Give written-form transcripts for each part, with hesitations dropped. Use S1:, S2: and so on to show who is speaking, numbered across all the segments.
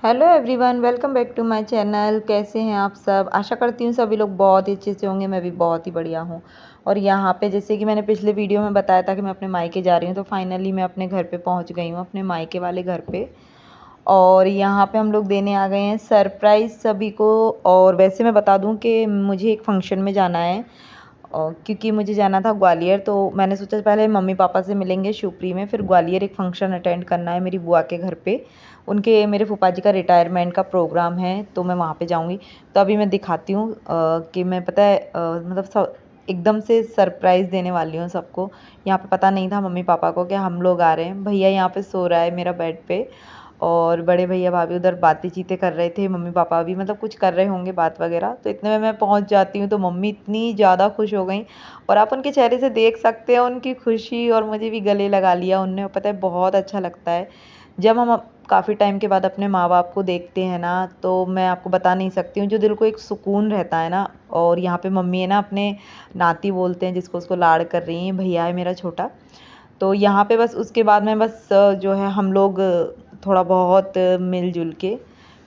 S1: Hello everyone, welcome back to my channel. कैसे हैं आप सब? आशा करती हूँ सभी लोग बहुत ही अच्छे से होंगे। मैं भी बहुत ही बढ़िया हूँ। और यहाँ पे जैसे कि मैंने पिछले वीडियो में बताया था कि मैं अपने मायके जा रही हूँ, तो फाइनली मैं अपने घर पे पहुँच गई हूँ, अपने मायके वाले घर पे। और यहाँ पे हम लोग देने आ गए हैं सरप्राइज़ सभी को। और वैसे मैं बता दूँ कि मुझे एक फंक्शन में जाना है, क्योंकि मुझे जाना था ग्वालियर। तो मैंने सोचा पहले मम्मी पापा से मिलेंगे शिवपुरी में, फिर ग्वालियर एक फ़ंक्शन अटेंड करना है मेरी बुआ के घर पे। उनके मेरे फूफा जी का रिटायरमेंट का प्रोग्राम है, तो मैं वहाँ पे जाऊँगी। तो अभी मैं दिखाती हूँ कि मैं पता है मतलब एकदम से सरप्राइज़ देने वाली हूँ सबको। यहाँ पे पता नहीं था मम्मी पापा को कि हम लोग आ रहे हैं। भैया यहाँ पे सो रहा है मेरा बेड पे, और बड़े भैया भाभी उधर बातें चीतें कर रहे थे। मम्मी पापा भी मतलब कुछ कर रहे होंगे बात वगैरह। तो इतने में मैं पहुंच जाती हूँ, तो मम्मी इतनी ज़्यादा खुश हो गई, और आप उनके चेहरे से देख सकते हैं उनकी खुशी। और मुझे भी गले लगा लिया उनने। पता है बहुत अच्छा लगता है जब हम काफ़ी टाइम के बाद अपने माँ बाप को देखते हैं ना, तो मैं आपको बता नहीं सकती हूँ जो दिल को एक सुकून रहता है ना। और यहाँ पे मम्मी है ना, अपने नाती बोलते हैं जिसको, उसको लाड़ कर रही हैं। भैया है मेरा छोटा। तो यहाँ पे बस उसके बाद में बस जो है हम लोग थोड़ा बहुत मिलजुल के,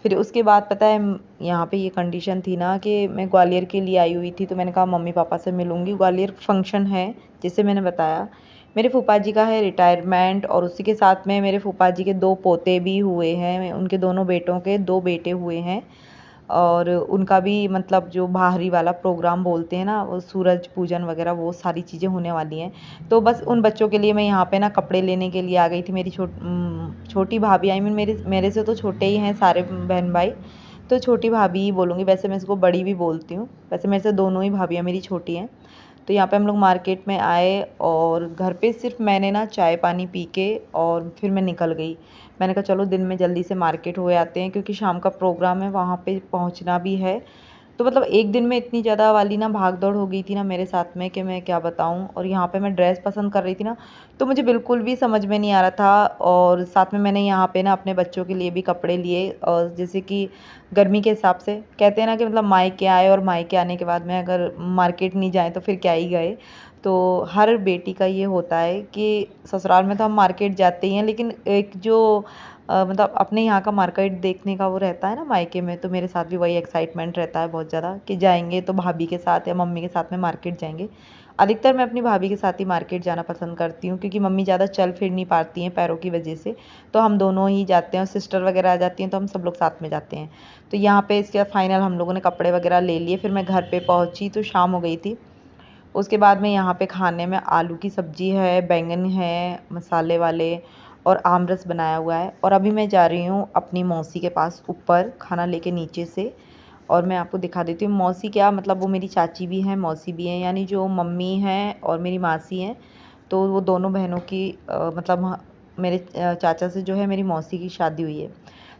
S1: फिर उसके बाद पता है यहाँ पे ये कंडीशन थी ना कि मैं ग्वालियर के लिए आई हुई थी। तो मैंने कहा मम्मी पापा से मिलूँगी, ग्वालियर फंक्शन है जैसे मैंने बताया। मेरे फूफा जी का है रिटायरमेंट, और उसी के साथ में मेरे फूफा जी के 2 पोते भी हुए हैं। उनके दोनों बेटों के 2 बेटे हुए हैं। और उनका भी मतलब जो बाहरी वाला प्रोग्राम बोलते हैं ना, वो सूरज पूजन वगैरह, वो सारी चीज़ें होने वाली हैं। तो बस उन बच्चों के लिए मैं यहाँ पे ना कपड़े लेने के लिए आ गई थी। मेरी छोटी भाभी, आई मीन मेरे से तो छोटे ही हैं सारे बहन भाई, तो छोटी भाभी ही बोलूँगी। वैसे मैं इसको बड़ी भी बोलती हूँ, वैसे मेरे से दोनों ही भाभियाँ मेरी छोटी हैं। तो यहाँ पे हम लोग मार्केट में आए, और घर पे सिर्फ मैंने ना चाय पानी पी के और फिर मैं निकल गई। मैंने कहा चलो दिन में जल्दी से मार्केट हो आते हैं, क्योंकि शाम का प्रोग्राम है, वहाँ पे पहुँचना भी है। तो मतलब एक दिन में इतनी ज़्यादा वाली ना भाग दौड़ हो गई थी ना मेरे साथ में, कि मैं क्या बताऊँ। और यहाँ पे मैं ड्रेस पसंद कर रही थी ना, तो मुझे बिल्कुल भी समझ में नहीं आ रहा था। और साथ में मैंने यहाँ पे ना अपने बच्चों के लिए भी कपड़े लिए, और जैसे कि गर्मी के हिसाब से कहते हैं ना कि मतलब मायके आए और मायके आने के बाद में अगर मार्केट नहीं जाए तो फिर क्या ही गए। तो हर बेटी का ये होता है कि ससुराल में तो हम मार्केट जाते ही हैं, लेकिन एक जो मतलब अपने यहाँ का मार्केट देखने का वो रहता है ना मायके में, तो मेरे साथ भी वही एक्साइटमेंट रहता है बहुत ज़्यादा, कि जाएंगे तो भाभी के साथ या मम्मी के साथ में मार्केट जाएंगे। अधिकतर मैं अपनी भाभी के साथ ही मार्केट जाना पसंद करती हूँ, क्योंकि मम्मी ज़्यादा चल फिर नहीं पाती हैं पैरों की वजह से। तो हम दोनों ही जाते हैं, और सिस्टर वगैरह आ जाती हैं तो हम सब लोग साथ में जाते हैं। तो यहाँ पे इसके बाद फाइनल हम लोगों ने कपड़े वगैरह ले लिए, फिर मैं घर पे पहुँची तो शाम हो गई थी। उसके बाद में यहाँ पे खाने में आलू की सब्ज़ी है, बैंगन है मसाले वाले, और आम रस बनाया हुआ है। और अभी मैं जा रही हूँ अपनी मौसी के पास ऊपर खाना लेके नीचे से। और मैं आपको दिखा देती हूँ मौसी क्या, मतलब वो मेरी चाची भी हैं मौसी भी हैं, यानी जो मम्मी हैं और मेरी मासी हैं। तो वो दोनों बहनों की मतलब मेरे चाचा से जो है मेरी मौसी की शादी हुई है।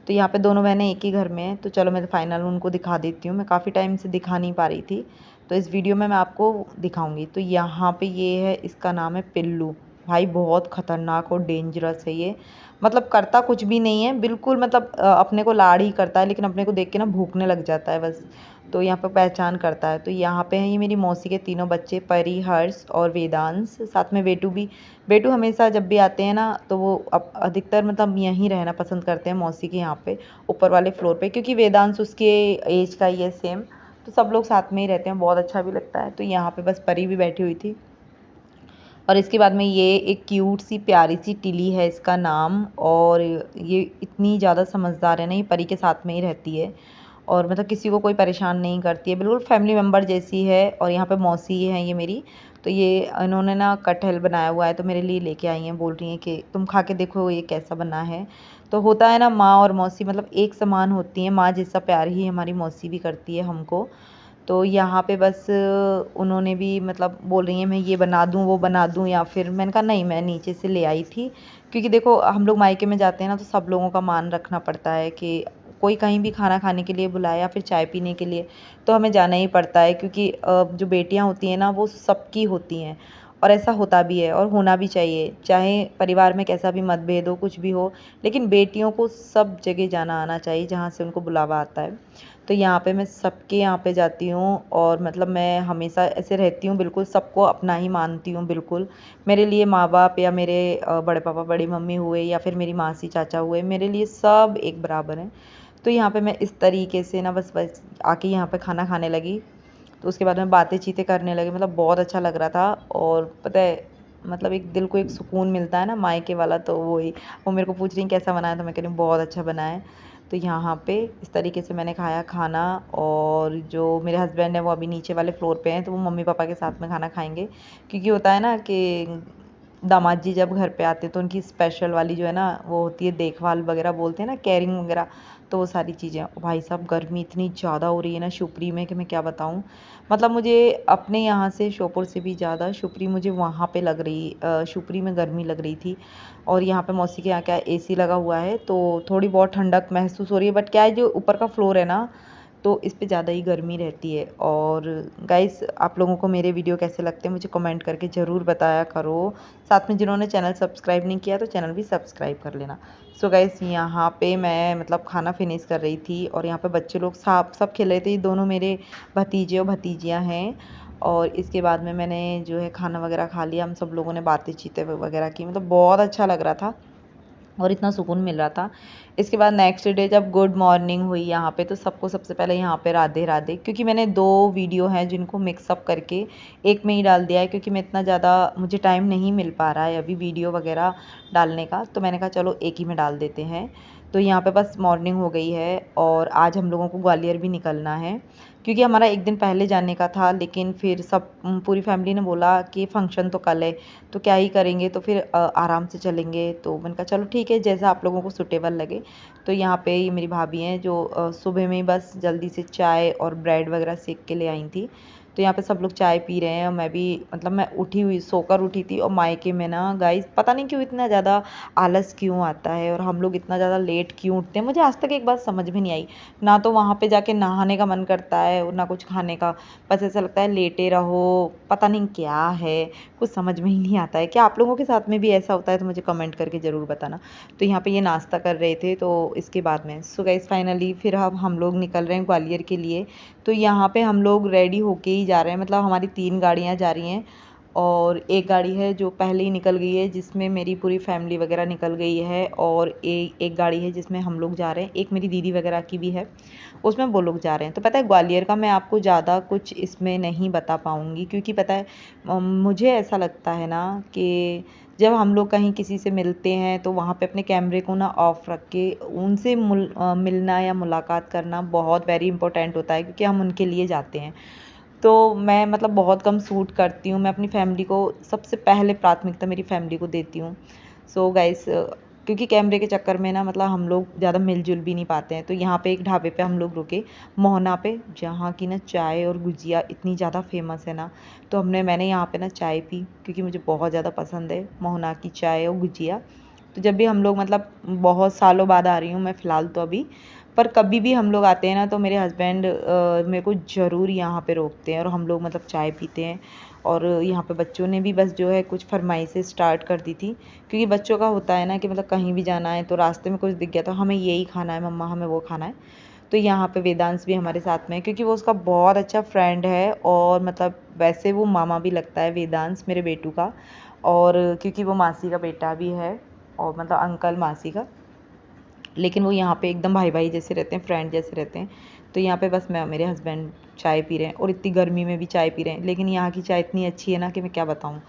S1: तो यहाँ पे दोनों बहनें एक ही घर में हैं। तो चलो मैं फाइनल उनको दिखा देती हूँ, मैं काफ़ी टाइम से दिखा नहीं पा रही थी, तो इस वीडियो में मैं आपको दिखाऊंगी। तो यहाँ पे ये है, इसका नाम है पिल्लू। भाई बहुत ख़तरनाक और डेंजरस है ये। मतलब करता कुछ भी नहीं है बिल्कुल, मतलब अपने को लाड़ ही करता है, लेकिन अपने को देख के ना भूखने लग जाता है बस। तो यहाँ पे पहचान करता है। तो यहाँ पे हैं ये मेरी मौसी के तीनों बच्चे, परी, हर्ष और वेदांश, साथ में बेटू भी। बेटू हमेशा जब भी आते हैं ना, तो वो अधिकतर मतलब यहीं रहना पसंद करते हैं मौसी के यहाँ पे, ऊपर वाले फ्लोर पे, क्योंकि वेदांश उसके एज का ही है सेम। तो सब लोग साथ में ही रहते हैं, बहुत अच्छा भी लगता है। तो यहाँ पे बस परी भी बैठी हुई थी। और इसके बाद में ये एक क्यूट सी प्यारी सी टिली है इसका नाम। और ये इतनी ज़्यादा समझदार है ना, ये परी के साथ में ही रहती है, और मतलब किसी को कोई परेशान नहीं करती है, बिल्कुल फैमिली मेम्बर जैसी है। और यहाँ पे मौसी है ये मेरी। तो ये इन्होंने ना कटहल बनाया हुआ है, तो मेरे लिए लेके आई हैं, बोल रही हैं कि तुम खा के देखो ये कैसा बना है। तो होता है ना, माँ और मौसी मतलब एक समान होती हैं, माँ जैसा प्यार ही हमारी मौसी भी करती है हमको। तो यहाँ पे बस उन्होंने भी मतलब बोल रही हैं मैं ये बना दूँ वो बना दूँ, या फिर मैंने कहा नहीं, मैं नीचे से ले आई थी। क्योंकि देखो हम लोग मायके में जाते हैं ना, तो सब लोगों का मान रखना पड़ता है कि कोई कहीं भी खाना खाने के लिए बुलाए या फिर चाय पीने के लिए, तो हमें जाना ही पड़ता है, क्योंकि जो बेटियां होती हैं ना वो सबकी होती हैं। और ऐसा होता भी है और होना भी चाहिए, चाहे परिवार में कैसा भी मतभेद हो, कुछ भी हो, लेकिन बेटियों को सब जगह जाना आना चाहिए जहाँ से उनको बुलावा आता है। तो यहाँ पे मैं सबके यहाँ पे जाती हूँ और मतलब मैं हमेशा ऐसे रहती हूँ, बिल्कुल सबको अपना ही मानती हूँ बिल्कुल। मेरे लिए माँ बाप या मेरे बड़े पापा बड़ी मम्मी हुए या फिर मेरी मासी चाचा हुए, मेरे लिए सब एक बराबर हैं। तो यहाँ पे मैं इस तरीके से ना बस आके यहाँ पे खाना खाने लगी। तो उसके बाद में बातें चीतें करने लगे, मतलब बहुत अच्छा लग रहा था। और पता है मतलब एक दिल को एक सुकून मिलता है ना मायके वाला, तो वही वो मेरे को पूछ रही कैसा बना है, तो मैं कह रही हूँ बहुत अच्छा बना है। तो यहाँ पे इस तरीके से मैंने खाया खाना। और जो मेरे हस्बैंड है वो अभी नीचे वाले फ्लोर पे हैं, तो वो मम्मी पापा के साथ में खाना खाएंगे, क्योंकि होता है ना कि दामाद जी जब घर पे आते हैं तो उनकी स्पेशल वाली जो है ना वो होती है देखभाल वगैरह, बोलते हैं ना केयरिंग वगैरह, तो वो सारी चीज़ें। भाई साहब गर्मी इतनी ज़्यादा हो रही है ना शुपरी में कि मैं क्या बताऊँ। मतलब मुझे अपने यहाँ से श्योपुर से भी ज़्यादा शुपरी मुझे वहाँ पे लग रही, शुपरी में गर्मी लग रही थी। और यहाँ पे मौसी के यहाँ क्या एसी लगा हुआ है तो थोड़ी बहुत ठंडक महसूस हो रही है, बट क्या है जो ऊपर का फ्लोर है ना तो इस पे ज़्यादा ही गर्मी रहती है। और गाइस आप लोगों को मेरे वीडियो कैसे लगते हैं मुझे कमेंट करके ज़रूर बताया करो। साथ में जिन्होंने चैनल सब्सक्राइब नहीं किया तो चैनल भी सब्सक्राइब कर लेना। सो गाइस यहाँ पे मैं मतलब खाना फिनिश कर रही थी और यहाँ पे बच्चे लोग सब खेल रहे थे। ये दोनों मेरे भतीजे और भतीजियाँ हैं। और इसके बाद में मैंने जो है खाना वगैरह खा लिया, हम सब लोगों ने बातें चीतें वगैरह की, मतलब बहुत अच्छा लग रहा था और इतना सुकून मिल रहा था। इसके बाद नेक्स्ट डे जब गुड मॉर्निंग हुई यहाँ पे, तो सबको सबसे पहले यहाँ पे राधे राधे, क्योंकि मैंने 2 वीडियो हैं जिनको मिक्सअप करके एक में ही डाल दिया है, क्योंकि मैं इतना ज़्यादा मुझे टाइम नहीं मिल पा रहा है अभी वीडियो वगैरह डालने का, तो मैंने कहा चलो एक ही में डाल देते हैं। तो यहाँ पे बस मॉर्निंग हो गई है और आज हम लोगों को ग्वालियर भी निकलना है, क्योंकि हमारा एक दिन पहले जाने का था, लेकिन फिर सब पूरी फैमिली ने बोला कि फंक्शन तो कल है तो क्या ही करेंगे, तो फिर आराम से चलेंगे। तो मैंने कहा चलो ठीक है जैसा आप लोगों को सूटेबल लगे। तो यहाँ पे ये मेरी भाभी हैं जो सुबह में ही बस जल्दी से चाय और ब्रेड वगैरह सेक के ले आई थी। तो यहाँ पे सब लोग चाय पी रहे हैं और मैं भी मतलब मैं उठी हुई सोकर उठी थी। और मायके में ना गाइस पता नहीं क्यों इतना ज़्यादा आलस क्यों आता है और हम लोग इतना ज़्यादा लेट क्यों उठते हैं, मुझे आज तक एक बात समझ में नहीं आई। ना तो वहाँ पे जाके नहाने का मन करता है और ना कुछ खाने का, बस ऐसा लगता है लेटे रहो, पता नहीं क्या है, कुछ समझ में ही नहीं आता है। क्या आप लोगों के साथ में भी ऐसा होता है तो मुझे कमेंट करके ज़रूर बताना। तो यहाँ पे ये नाश्ता कर रहे थे, तो इसके बाद में सो गाइस फाइनली फिर अब हम लोग निकल रहे हैं ग्वालियर के लिए। तो यहाँ पे हम लोग रेडी होके ही जा रहे हैं, मतलब हमारी 3 गाड़ियाँ जा रही हैं और एक गाड़ी है जो पहले ही निकल गई है जिसमें मेरी पूरी फैमिली वगैरह निकल गई है, और एक गाड़ी है जिसमें हम लोग जा रहे हैं, एक मेरी दीदी वगैरह की भी है उसमें वो लोग जा रहे हैं। तो पता है ग्वालियर का मैं आपको ज़्यादा कुछ इसमें नहीं बता पाऊँगी, क्योंकि पता है मुझे ऐसा लगता है ना कि जब हम लोग कहीं किसी से मिलते हैं तो वहाँ पे अपने कैमरे को ना ऑफ रख के उनसे मिलना या मुलाकात करना बहुत वेरी इंपॉर्टेंट होता है, क्योंकि हम उनके लिए जाते हैं। तो मैं मतलब बहुत कम सूट करती हूँ, मैं अपनी फैमिली को सबसे पहले प्राथमिकता मेरी फैमिली को देती हूँ। सो गाइस क्योंकि कैमरे के चक्कर में ना मतलब हम लोग ज़्यादा मिलजुल भी नहीं पाते हैं। तो यहाँ पे एक ढाबे पे हम लोग रुके मोहना पे, जहाँ की ना चाय और गुजिया इतनी ज़्यादा फेमस है ना। तो मैंने यहाँ पे ना चाय पी, क्योंकि मुझे बहुत ज़्यादा पसंद है मोहना की चाय और गुजिया। तो जब भी हम लोग मतलब बहुत सालों बाद आ रही हूँ मैं फ़िलहाल तो अभी, पर कभी भी हम लोग आते हैं ना तो मेरे हस्बैंड मेरे को ज़रूर यहाँ पे रोकते हैं और हम लोग मतलब चाय पीते हैं। और यहाँ पे बच्चों ने भी बस जो है कुछ फरमाइशें स्टार्ट कर दी थी, क्योंकि बच्चों का होता है ना कि मतलब कहीं भी जाना है तो रास्ते में कुछ दिख गया तो हमें यही खाना है मम्मा, हमें वो खाना है। तो यहाँ पे वेदांश भी हमारे साथ में है, क्योंकि वो उसका बहुत अच्छा फ्रेंड है और मतलब वैसे वो मामा भी लगता है वेदांश मेरे बेटू का। और क्योंकि वो मासी का बेटा भी है और मतलब अंकल मासी का, लेकिन वो यहाँ पे एकदम भाई भाई जैसे रहते हैं, फ्रेंड जैसे रहते हैं। तो यहाँ पे बस मैं मेरे हस्बैंड चाय पी रहे हैं और इतनी गर्मी में भी चाय पी रहे हैं, लेकिन यहाँ की चाय इतनी अच्छी है ना कि मैं क्या बताऊँ।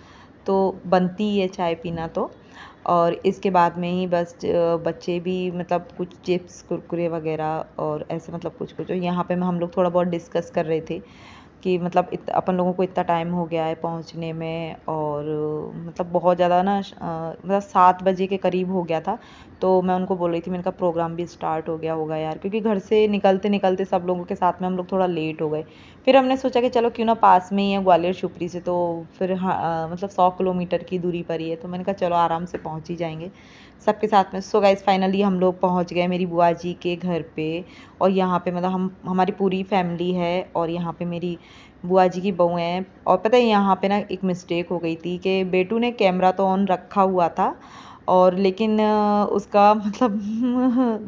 S1: तो बनती ही है चाय पीना तो। और इसके बाद में ही बस बच्चे भी मतलब कुछ चिप्स कुरकुरे वगैरह और ऐसे मतलब कुछ कुछ यहाँ पे हम लोग थोड़ा बहुत डिस्कस कर रहे थे कि मतलब अपन लोगों को इतना टाइम हो गया है पहुंचने में, और मतलब बहुत ज़्यादा ना मतलब 7 बजे के करीब हो गया था। तो मैं उनको बोल रही थी, मैंने कहा प्रोग्राम भी स्टार्ट हो गया होगा यार, क्योंकि घर से निकलते निकलते सब लोगों के साथ में हम लोग थोड़ा लेट हो गए। फिर हमने सोचा कि चलो क्यों ना पास में ही है ग्वालियर शुपरी से, तो फिर हाँ मतलब 100 किलोमीटर की दूरी पर ही है, तो मैंने कहा चलो आराम से पहुँच ही जाएंगे सबके साथ में। सो गाइस फाइनली हम लोग पहुँच गए मेरी बुआ जी के घर पे। और यहाँ पे मतलब हमारी पूरी फैमिली है और यहाँ पे मेरी बुआ जी की बहू हैं। और पता है यहाँ पे ना एक मिस्टेक हो गई थी कि बेटू ने कैमरा तो ऑन रखा हुआ था और लेकिन उसका मतलब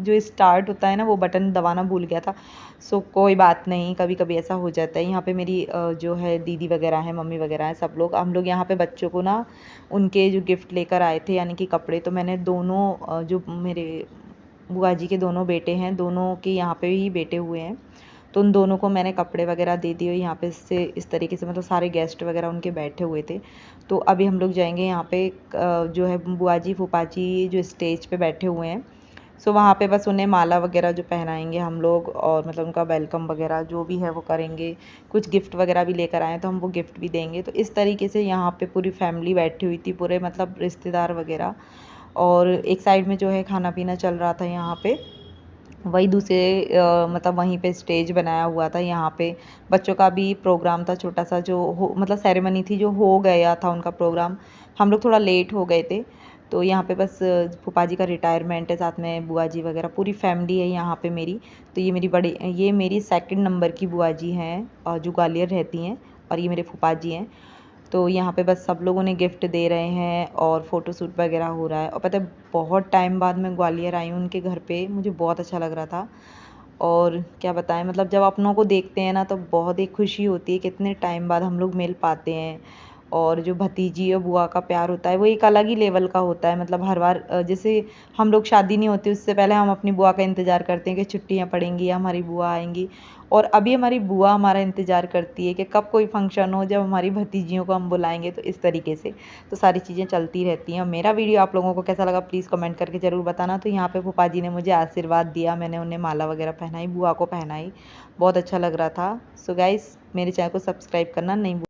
S1: जो स्टार्ट होता है ना वो बटन दबाना भूल गया था। सो कोई बात नहीं, कभी कभी ऐसा हो जाता है। यहाँ पे मेरी जो है दीदी वगैरह हैं, मम्मी वगैरह हैं, सब लोग हम लोग यहाँ पे बच्चों को ना उनके जो गिफ्ट लेकर आए थे यानी कि कपड़े, तो मैंने दोनों जो मेरे बुआ जी के दोनों बेटे हैं, दोनों के यहाँ पे ही बेटे हुए हैं, तो उन दोनों को मैंने कपड़े वगैरह दे दिए। यहाँ पे से इस तरीके से मतलब सारे गेस्ट वगैरह उनके बैठे हुए थे। तो अभी हम लोग जाएंगे यहाँ पे जो है बुआ जी फूफा जी जो स्टेज पे बैठे हुए हैं, सो वहाँ पे बस उन्हें माला वगैरह जो पहनाएंगे हम लोग और मतलब उनका वेलकम वगैरह जो भी है वो करेंगे। कुछ गिफ्ट वगैरह भी लेकर आए तो हम वो गिफ्ट भी देंगे। तो इस तरीके से यहाँ पे पूरी फैमिली बैठी हुई थी, पूरे मतलब रिश्तेदार वगैरह, और एक साइड में जो है खाना पीना चल रहा था यहाँ पे। वही दूसरे मतलब वहीं पे स्टेज बनाया हुआ था। यहाँ पे बच्चों का भी प्रोग्राम था छोटा सा, जो हो मतलब सेरेमनी थी जो हो गया था उनका प्रोग्राम। हम लोग थोड़ा लेट हो गए थे। तो यहाँ पे बस फूफा जी का रिटायरमेंट है, साथ में बुआ जी वगैरह पूरी फैमिली है यहाँ पे मेरी। तो ये मेरी सेकंड नंबर की बुआ जी हैं जो ग्वालियर रहती हैं, और ये मेरे फूफा जी हैं। तो यहाँ पे बस सब लोग उन्हें गिफ्ट दे रहे हैं और फ़ोटो शूट वगैरह हो रहा है। और पता है बहुत टाइम बाद मैं ग्वालियर आई हूँ उनके घर पे, मुझे बहुत अच्छा लग रहा था। और क्या बताएं, मतलब जब अपनों को देखते हैं ना तो बहुत एक खुशी होती है, कितने टाइम बाद हम लोग मिल पाते हैं। और जो भतीजी और बुआ का प्यार होता है वो एक अलग ही लेवल का होता है। मतलब हर बार जैसे हम लोग शादी नहीं होती उससे पहले हम अपनी बुआ का इंतज़ार करते हैं कि छुट्टियां पड़ेंगी या हमारी बुआ आएंगी, और अभी हमारी बुआ हमारा इंतज़ार करती है कि कब कोई फंक्शन हो जब हमारी भतीजियों को हम बुलाएंगे। तो इस तरीके से तो सारी चीज़ें चलती रहती हैं। मेरा वीडियो आप लोगों को कैसा लगा प्लीज़ कमेंट करके ज़रूर बताना। तो यहाँ पे फूफा जी ने मुझे आशीर्वाद दिया, मैंने उन्हें माला वगैरह पहनाई, बुआ को पहनाई, बहुत अच्छा लग रहा था। सो गाइस मेरे चैनल को सब्सक्राइब करना नहीं